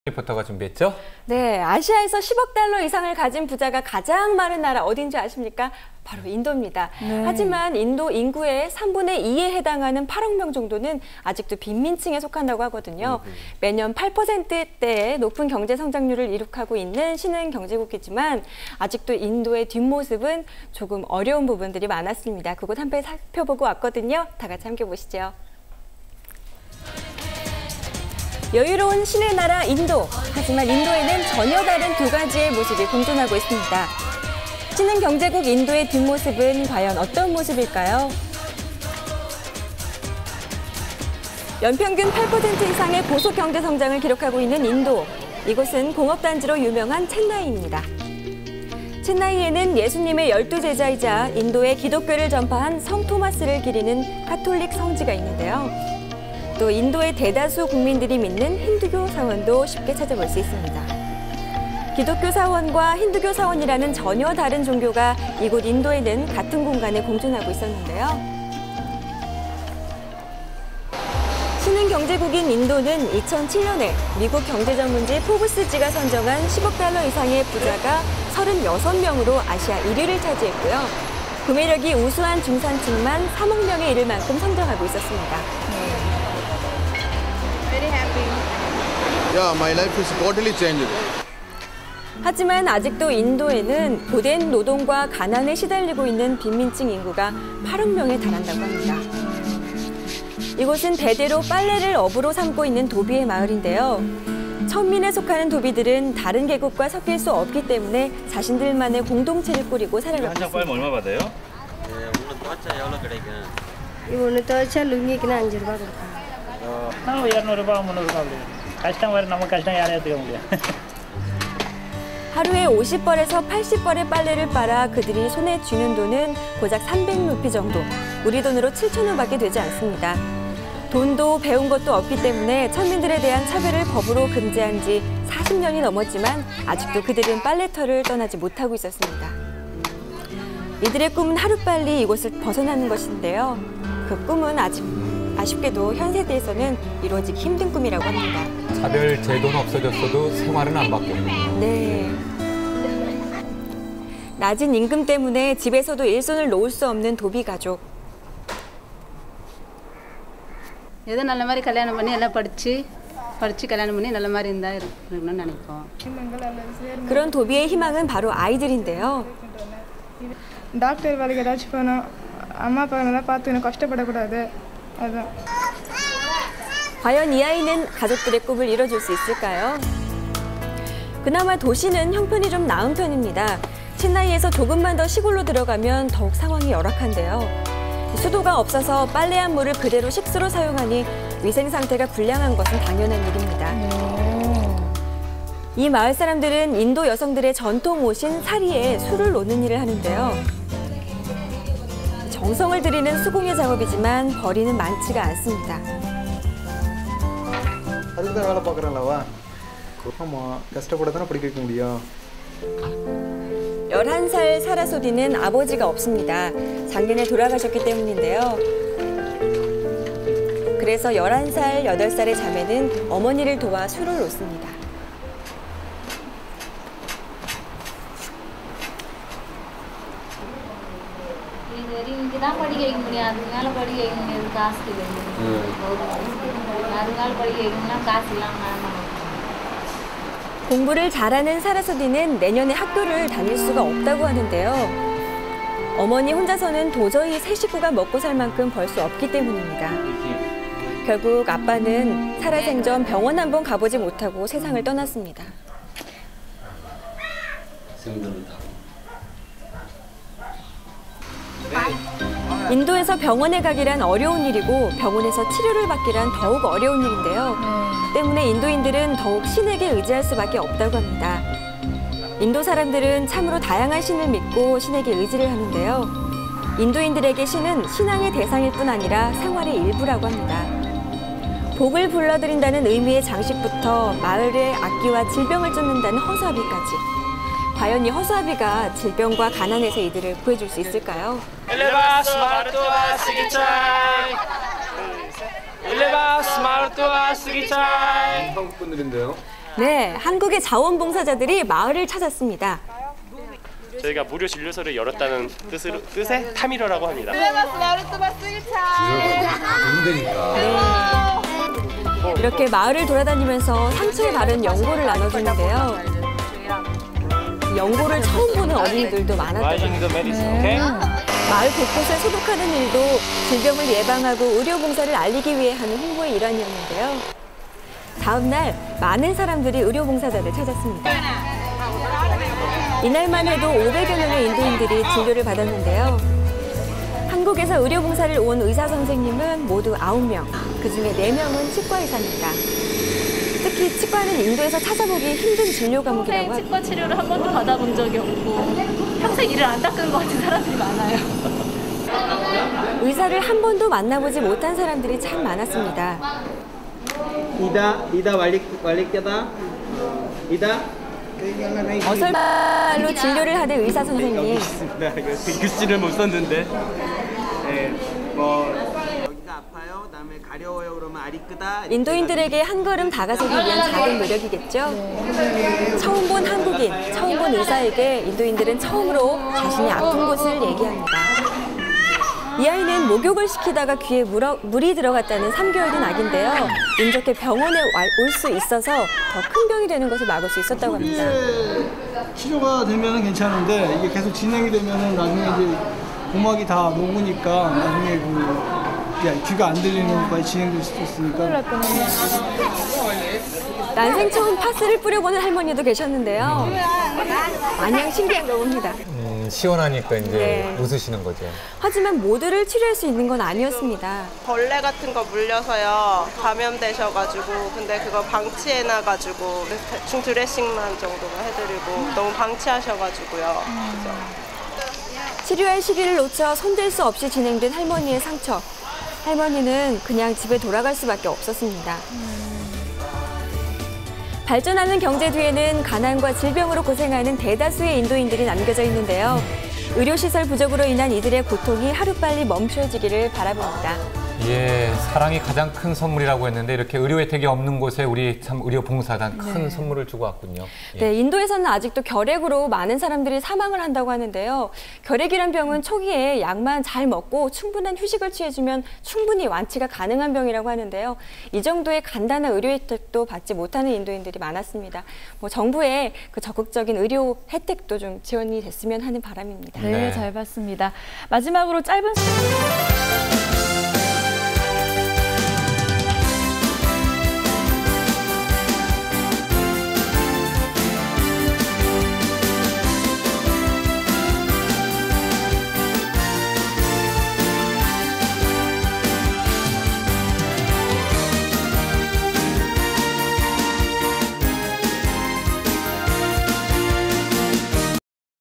리포터가 준비했죠? 네, 아시아에서 10억 달러 이상을 가진 부자가 가장 많은 나라 어딘지 아십니까? 바로 인도입니다. 네. 하지만 인도 인구의 3분의 2에 해당하는 8억 명 정도는 아직도 빈민층에 속한다고 하거든요. 매년 8%대의 높은 경제 성장률을 이룩하고 있는 신흥 경제국이지만 아직도 인도의 뒷모습은 조금 어려운 부분들이 많았습니다. 그곳 한번 살펴보고 왔거든요. 다 같이 함께 보시죠. 여유로운 신의 나라 인도. 하지만 인도에는 전혀 다른 두 가지의 모습이 공존하고 있습니다. 신흥 경제국 인도의 뒷모습은 과연 어떤 모습일까요? 연평균 8% 이상의 고속 경제 성장을 기록하고 있는 인도. 이곳은 공업단지로 유명한 첸나이입니다. 첸나이에는 예수님의 12제자이자 인도의 기독교를 전파한 성 토마스를 기리는 가톨릭 성지가 있는데요. 또 인도의 대다수 국민들이 믿는 힌두교 사원도 쉽게 찾아볼 수 있습니다. 기독교 사원과 힌두교 사원이라는 전혀 다른 종교가 이곳 인도에는 같은 공간에 공존하고 있었는데요. 신흥 경제국인 인도는 2007년에 미국 경제전문지 포브스지가 선정한 10억 달러 이상의 부자가 36명으로 아시아 1위를 차지했고요. 구매력이 우수한 중산층만 3억 명에 이를 만큼 성장하고 있었습니다. Yeah, my life is totally changed. 하지만 아직도 인도에는 고된 노동과 가난에 시달리고 있는 빈민층 인구가 8억 명에 달한다고 합니다. 이곳은 대대로 빨래를 업으로 삼고 있는 도비의 마을인데요. 천민에 속하는 도비들은 다른 계급과 섞일 수 없기 때문에 자신들만의 공동체를 꾸리고 살아가고 있습니다. 한 장 빨면 얼마 받아요? 오늘 또차 룽이 그냥 5 ರೂಪಾಯಿ ಕೊಡ್ತಾರೆ. ನಾವು 200 ರೂಪಾಯಿ 300 ರೂಪಾಯಿ ಕಸ್ಟಮರ್ ನಮ್ಮ ಕಸ್ಟಮರ್ ಯಾರೇ ತಗೊಂಡ್ಲಿ. 하루에 50벌에서 80벌의 빨래를 빨아 그들이 손에 쥐는 돈은 고작 300루피 정도, 우리 돈으로 7,000원밖에 되지 않습니다. 돈도 배운 것도 없기 때문에 천민들에 대한 차별을 법으로 금지한 지 40년이 넘었지만 아직도 그들은 빨래터를 떠나지 못하고 있었습니다. 이들의 꿈은 하루빨리 이곳을 벗어나는 것인데요. 그 꿈은 아쉽게도 현 세대에서는 이루어지기 힘든 꿈이라고 합니다. 차별 제도는 없어졌어도 생활은 안 바뀌었군요. 네. 낮은 임금 때문에 집에서도 일손을 놓을 수 없는 도비 가족. ஏதோ நல்ல மாதிரி கல்யாணம் பண்ணி எல்லாம் படிச்சு கல்யாணம் பண்ணி நல்ல மாதிரி இருந்தா இருக்கணும்னு நினைப்போம். 그런 도비의 희망은 바로 아이들인데요. டாக்டர் வேலைக்கு ஏதாச்சும் போகணும், அம்மா அப்பா நல்லா பார்த்துக்கணும், கஷ்டப்படக்கூடாது. அதான். 과연 이 아이는 가족들의 꿈을 이뤄줄 수 있을까요? 그나마 도시는 형편이 좀 나은 편입니다. 첸나이에서 조금만 더 시골로 들어가면 더욱 상황이 열악한데요. 수도가 없어서 빨래한 물을 그대로 식수로 사용하니 위생 상태가 불량한 것은 당연한 일입니다. 이 마을 사람들은 인도 여성들의 전통 옷인 사리에 술을 놓는 일을 하는데요. 정성을 들이는 수공예 작업이지만 벌이는 많지가 않습니다. 11살 사라소디는 아버지가 없습니다. 작년에 돌아가셨기 때문인데요. 그래서 11살, 8살의 자매는 어머니를 도와 술을 놓습니다. 공부를 잘하는 사라소디는 내년에 학교를 다닐 수가 없다고 하는데요. 어머니 혼자서는 도저히 세 식구가 먹고 살 만큼 벌 수 없기 때문입니다. 결국 아빠는 살아생전 병원 한번 가보지 못하고 세상을 떠났습니다. 인도에서 병원에 가기란 어려운 일이고 병원에서 치료를 받기란 더욱 어려운 일인데요. 때문에 인도인들은 더욱 신에게 의지할 수밖에 없다고 합니다. 인도 사람들은 참으로 다양한 신을 믿고 신에게 의지를 하는데요. 인도인들에게 신은 신앙의 대상일 뿐 아니라 생활의 일부라고 합니다. 복을 불러들인다는 의미의 장식부터 마을의 악기와 질병을 쫓는다는 허수아비까지. 과연 이 허수아비가 질병과 가난에서 이들을 구해줄 수 있을까요? 한국 분들인데요. 네, 한국의 자원봉사자들이 마을을 찾았습니다. 저희가 무료 진료소를 열었다는 뜻의 타미러라고 합니다. 이렇게 마을을 돌아다니면서 상처에 바른 연고를 나눠주는데요. 연고를 처음 보는 어린이들도 많았다고 합니다. 마을 곳곳에 소독하는 일도 질병을 예방하고 의료봉사를 알리기 위해 하는 홍보의 일환이었는데요. 다음 날 많은 사람들이 의료봉사자를 찾았습니다. 이날만 해도 500여 명의 인도인들이 진료를 받았는데요. 한국에서 의료봉사를 온 의사 선생님은 모두 9명, 그중에 4명은 치과의사입니다. 특히 치과는 인도에서 찾아보기 힘든 진료 과목이라고 합니다. 치과 치료를 한 번도 받아본 적이 없고 평생 이를 안 닦은 것 같은 사람들이 많아요. 의사를 한 번도 만나보지 못한 사람들이 참 많았습니다. 이다 왈릭게다 이다 어설말로 진료를 하는 의사 선생님. 글씨를 못 썼는데 여기가 아파요. 그다음에 가려워요. 그러면 아리끄다. 인도인들에게 한 걸음 다가서기 위한 작은 노력이겠죠. 처음 본 한국인, 처음 본 의사에게 인도인들은 처음으로 자신의 아픈 곳을 얘기합니다. 이 아이는 목욕을 시키다가 귀에 물이 들어갔다는 3개월 된 아기인데요. 운 좋게 병원에 올 수 있어서 더 큰 병이 되는 것을 막을 수 있었다고 합니다. 치료가 되면 괜찮은데 이게 계속 진행이 되면 나중에 이제 고막이 다 녹으니까 나중에 귀가 안 들리는 것까지 진행될 수도 있으니까. 난생 처음 파스를 뿌려보는 할머니도 계셨는데요. 마냥 신기한가 봅니다. 시원하니까 이제 네. 웃으시는 거죠. 하지만 모두를 치료할 수 있는 건 아니었습니다. 벌레 같은 거 물려서요 감염되셔가지고 근데 그거 방치해놔가지고 대충 드레싱만 정도만 해드리고 너무 방치하셔가지고요. 치료할 시기를 놓쳐 손댈 수 없이 진행된 할머니의 상처. 할머니는 그냥 집에 돌아갈 수밖에 없었습니다. 발전하는 경제 뒤에는 가난과 질병으로 고생하는 대다수의 인도인들이 남겨져 있는데요. 의료시설 부족으로 인한 이들의 고통이 하루빨리 멈춰지기를 바라봅니다. 예, 사랑이 가장 큰 선물이라고 했는데 이렇게 의료 혜택이 없는 곳에 우리 참 의료봉사단 큰 선물을 주고 왔군요. 예. 네, 인도에서는 아직도 결핵으로 많은 사람들이 사망을 한다고 하는데요. 결핵이란 병은 초기에 약만 잘 먹고 충분한 휴식을 취해주면 충분히 완치가 가능한 병이라고 하는데요. 이 정도의 간단한 의료 혜택도 받지 못하는 인도인들이 많았습니다. 정부의 그 적극적인 의료 혜택도 좀 지원이 됐으면 하는 바람입니다. 네, 잘 봤습니다. 마지막으로 짧은